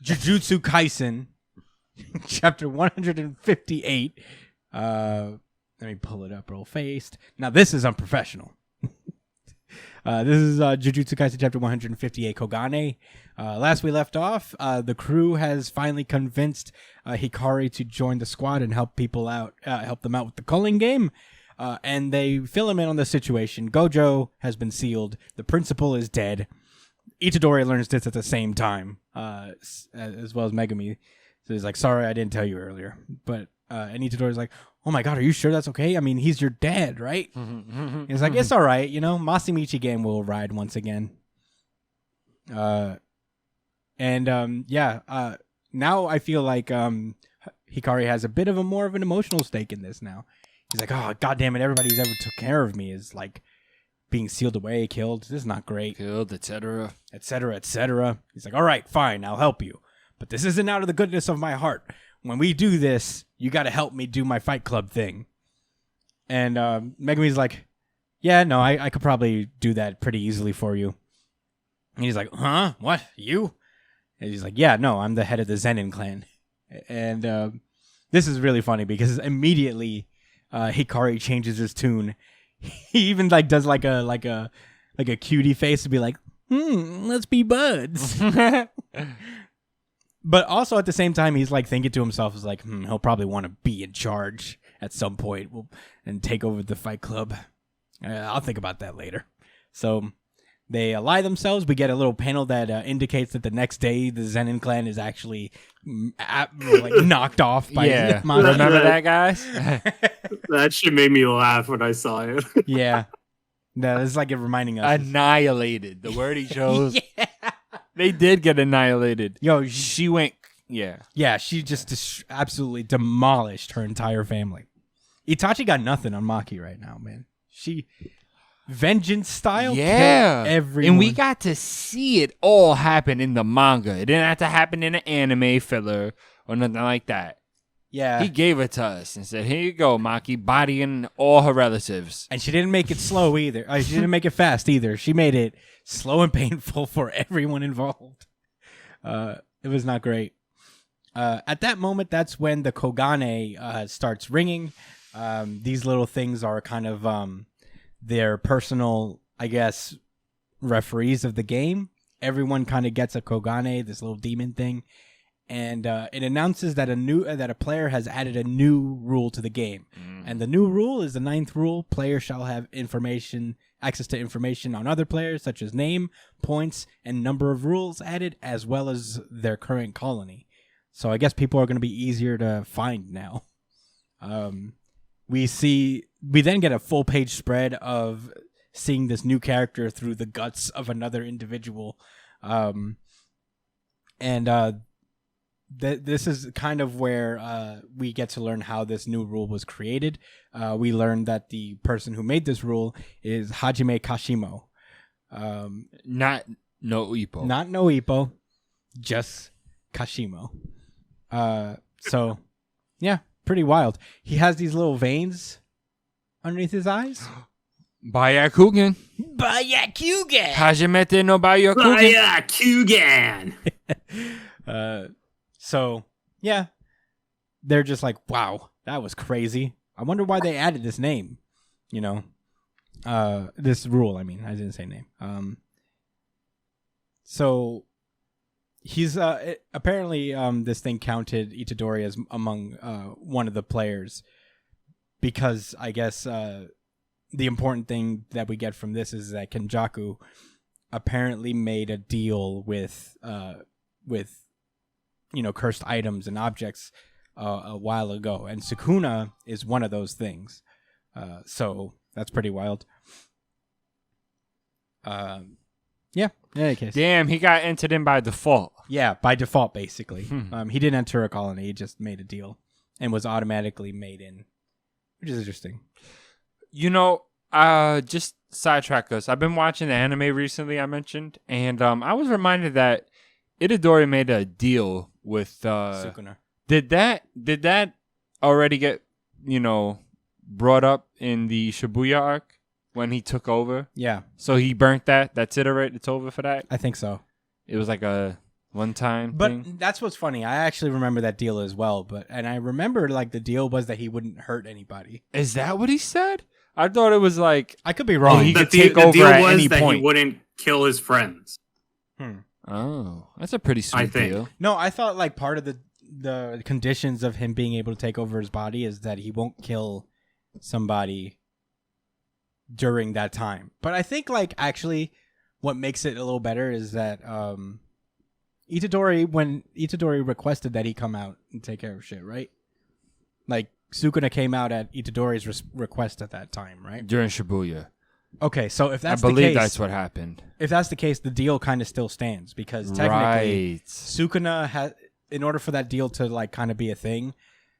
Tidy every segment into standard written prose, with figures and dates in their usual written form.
Jujutsu Kaisen, chapter 158. Let me pull it up real fast. Now, this is unprofessional. This is Jujutsu Kaisen chapter 158, Kogane. Last we left off, the crew has finally convinced Hikari to join the squad and help them out with the culling game. And they fill him in on the situation. Gojo has been sealed. The principal is dead. Itadori learns this at the same time, as well as Megumi. So he's like, sorry, I didn't tell you earlier. But and Itadori's like, oh my god, are you sure that's okay? I mean, he's your dad, right? He's like, it's all right, Masamichi game will ride once again. Now I feel like Hikari has a bit of more of an emotional stake in this now. He's like, oh, god damn it, everybody who's ever took care of me is like being sealed away, killed. This is not great. Killed, etc. Etc., etc. He's like, all right, fine, I'll help you. But this isn't out of the goodness of my heart. When we do this, you got to help me do my Fight Club thing. And Megumi's like, yeah, no, I could probably do that pretty easily for you. And he's like, huh? What? You? And he's like, yeah, no, I'm the head of the Zenin clan. And this is really funny because immediately Hikari changes his tune. He even like does like a cutie face to be like, let's be buds. But also at the same time, he's like thinking to himself, is like, he'll probably want to be in charge at some point and take over the Fight Club. I'll think about that later. So they ally themselves. We get a little panel that indicates that the next day the Zenin clan is actually knocked off by Manga. Remember that, guys? That shit made me laugh when I saw it. Yeah. No, it's like it reminding us. Annihilated. The word he chose. Yeah. They did get annihilated. Yo, she went. Yeah. Yeah, she just absolutely demolished her entire family. Itachi got nothing on Maki right now, man. She vengeance style. Yeah. Everyone. And we got to see it all happen in the manga. It didn't have to happen in an anime filler or nothing like that. Yeah. He gave it to us and said, here you go, Maki, bodying all her relatives. And she didn't make it slow either. She didn't make it fast either. She made it slow and painful for everyone involved. It was not great. At that moment, that's when the Kogane starts ringing. These little things are kind of their personal, I guess, referees of the game. Everyone kind of gets a Kogane, this little demon thing. And it announces that a player has added a new rule to the game. And the new rule is the 9th rule. Players shall have access to information on other players, such as name, points, and number of rules added, as well as their current colony. So I guess people are going to be easier to find now. We then get a full page spread of seeing this new character through the guts of another individual. This is kind of where we get to learn how this new rule was created. We learned that the person who made this rule is Hajime Kashimo. Not No Ippo. Not No Ippo, just Kashimo. So, yeah, pretty wild. He has these little veins underneath his eyes. Byakugan. Byakugan! Hajimete no Byakugan. Byakugan! So, yeah, they're just like, wow, that was crazy. I wonder why they added this name, this rule. I mean, I didn't say name. So he's apparently this thing counted Itadori as among one of the players because I guess the important thing that we get from this is that Kenjaku apparently made a deal with cursed items and objects a while ago. And Sukuna is one of those things. So that's pretty wild. Yeah, in any case. Damn, he got entered in by default. Yeah, by default, basically. He didn't enter a colony. He just made a deal and was automatically made in, which is interesting. Just sidetrack us. I've been watching the anime recently, I mentioned, and I was reminded that Itadori made a deal with Sukuna. Did that already get brought up in the Shibuya arc when he took over? Yeah. So he burnt that. That's it already. It's over for that. I think so. It was like a one time But thing. that's what's funny. I actually remember that deal as well. And I remember like the deal was that he wouldn't hurt anybody. Is that what he said? I thought it was like, I could be wrong. he the could take the over deal at was any that point. he wouldn't kill his friends. Oh, that's a pretty sweet think. deal. No, I thought like part of the conditions of him being able to take over his body is that he won't kill somebody during that time. But I think like actually what makes it a little better is that Itadori, when Itadori requested that he come out and take care of shit, right? Like Sukuna came out at Itadori's request at that time, right? During Shibuya. Okay, so if that's I believe the case, that's what happened. if that's the case, the deal kind of still stands because technically Right. Sukuna has, in order for that deal to like kind of be a thing,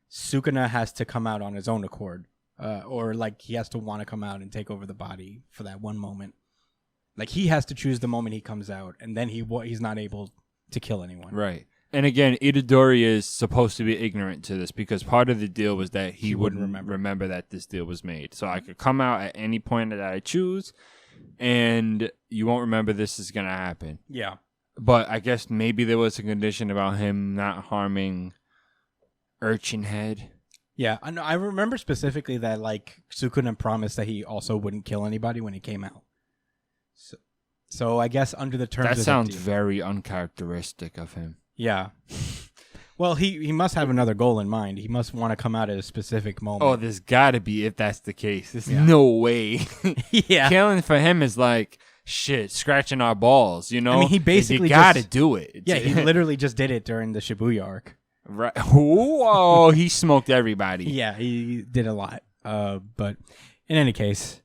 Sukuna has to come out on his own accord, or like he has to want to come out and take over the body for that one moment. Like he has to choose the moment he comes out, and then he's not able to kill anyone. Right. And again, Itadori is supposed to be ignorant to this because part of the deal was that he wouldn't remember that this deal was made. So I could come out at any point that I choose, and you won't remember this is going to happen. Yeah. But I guess maybe there was a condition about him not harming Urchin Head. Yeah, I know. I remember specifically that like Sukuna promised that he also wouldn't kill anybody when he came out. So I guess under the terms That of sounds that deal, very uncharacteristic of him. yeah. Well, he must have another goal in mind. He must want to come out at a specific moment. Oh, there's got to be if that's the case. There's Yeah. no way. yeah. Killing for him is like, shit, scratching our balls, you know? I mean, he basically you got to just- do it. Yeah, he literally just did it during the Shibuya arc. Right. Whoa, he smoked everybody. Yeah, he did a lot. But in any case,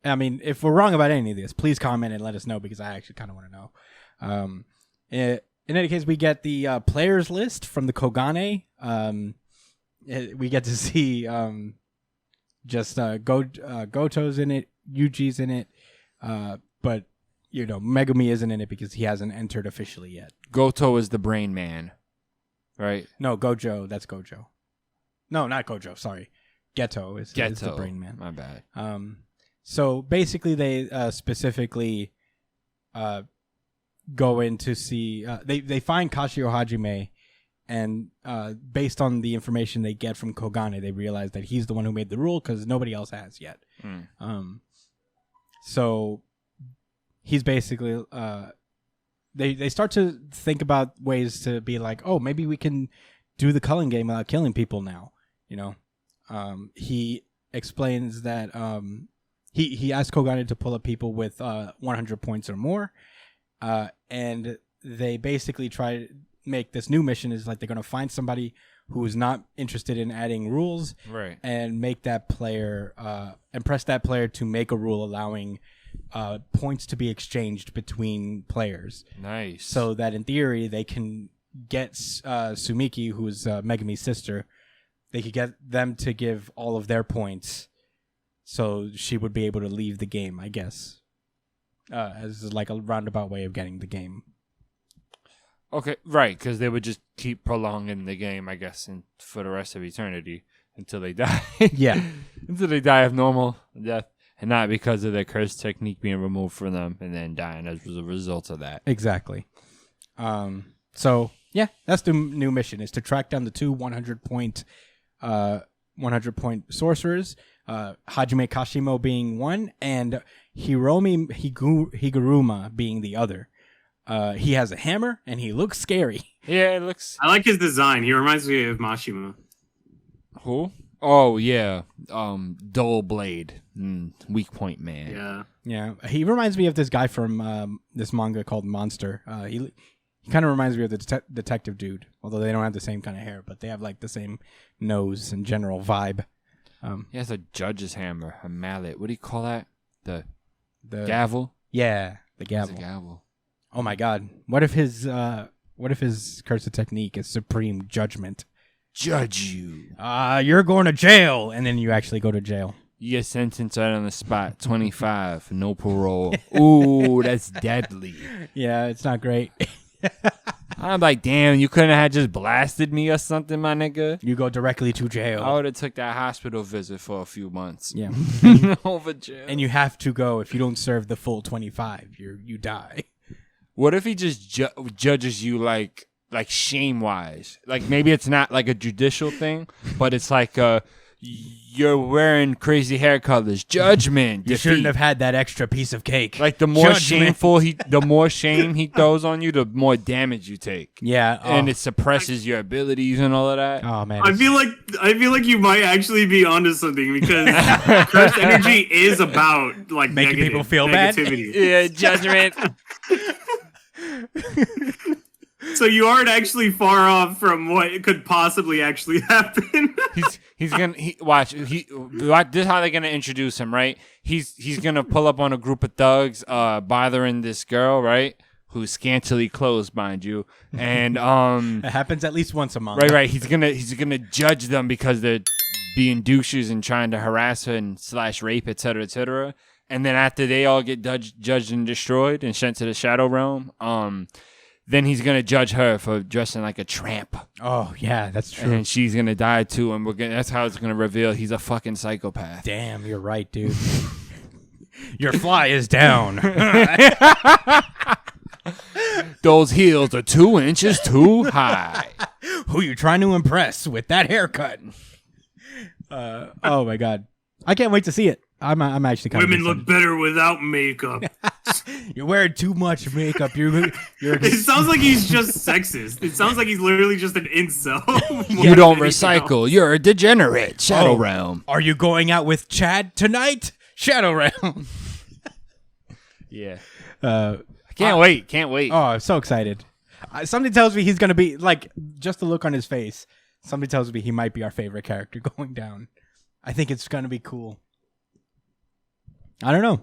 I mean, if we're wrong about any of this, please comment and let us know because I actually kind of want to know. In any case, we get the players list from the Kogane. We get to see Goto's in it, Yuji's in it, but you know Megumi isn't in it because he hasn't entered officially yet. Goto is the brain man, right? No, Gojo. That's Gojo. No, not Gojo. Sorry, Geto is the Geto. brain man. My bad. So basically, they specifically go in to see. They find Kashio Hajime, and based on the information they get from Kogane, they realize that he's the one who made the rule because nobody else has yet. So he's basically. They start to think about ways to be like, oh, maybe we can do the culling game without killing people now. You know, he explains that he asked Kogane to pull up people with 100 points or more, and they basically try to make this new mission is like they're going to find somebody who is not interested in adding rules, Right. and make that player impress that player to make a rule allowing points to be exchanged between players. Nice. So that in theory they can get Sumiki, who is Megumi's sister, they could get them to give all of their points, so she would be able to leave the game, I guess, as like a roundabout way of getting the game. Okay, right, because they would just keep prolonging the game, I guess, for the rest of eternity until they die. Yeah. Until they die of normal death, and not because of their curse technique being removed from them and then dying as a result of that. Exactly. So yeah, that's the new mission: is to track down the two 100-point sorcerers, Hajime Kashimo being one, and Hiromi Higuruma being the other. He has a hammer and he looks scary. Yeah, it looks. I like his design. He reminds me of Mashima. Who? Oh yeah, dull blade, weak point man. Yeah. Yeah, he reminds me of this guy from this manga called Monster. He kind of reminds me of the detective dude, although they don't have the same kind of hair, but they have like the same nose and general vibe. He has a judge's hammer, a mallet. What do you call that? The The gavel. Yeah, the He has gavel. a gavel. Oh my god. What if his curse of technique is supreme judgment? Judge you. You're going to jail, and then you actually go to jail. You get sentenced right on the spot. 25, no parole. Ooh, that's deadly. Yeah, it's not great. I'm like, damn, you couldn't have just blasted me or something, my nigga. You go directly to jail. I would have took that hospital visit for a few months. Yeah. Over jail. And you have to go. If you don't serve the full 25, you die. What if he just judges you like shame wise? Like maybe it's not like a judicial thing, but it's like you're wearing crazy hair colors. Judgment. You shouldn't have had that extra piece of cake. Like the more Judgment. the more shame he throws on you, the more damage you take. Yeah, and it suppresses your abilities and all of that. Oh man, I feel like you might actually be onto something because cursed energy is about like making people feel negativity. bad. Yeah, judgment. So you aren't actually far off from what could possibly actually happen. He's gonna watch. This is how they're gonna introduce him, right? He's gonna pull up on a group of thugs, bothering this girl, right? Who's scantily clothed, mind you, and it happens at least once a month. Right. He's gonna judge them because they're being douches and trying to harass her and / rape, etc., etc. And then after they all get judged and destroyed and sent to the Shadow Realm, then he's gonna judge her for dressing like a tramp. Oh yeah, that's true. And she's gonna die too, and that's how it's gonna reveal he's a fucking psychopath. Damn, you're right, dude. Your fly is down. Those heels are 2 inches too high. Who you trying to impress with that haircut? Oh my god, I can't wait to see it. I'm actually kind Women of look better without makeup. You're wearing too much makeup. You're It sounds like he's just sexist. It sounds like he's literally just an incel. You don't recycle. You're a degenerate. Shadow Realm. Are you going out with Chad tonight? Shadow Realm. Yeah. Can't wait. Oh, I'm so excited. Something tells me he's going to be, like, just the look on his face. Somebody tells me he might be our favorite character going down. I think it's going to be cool. I don't know.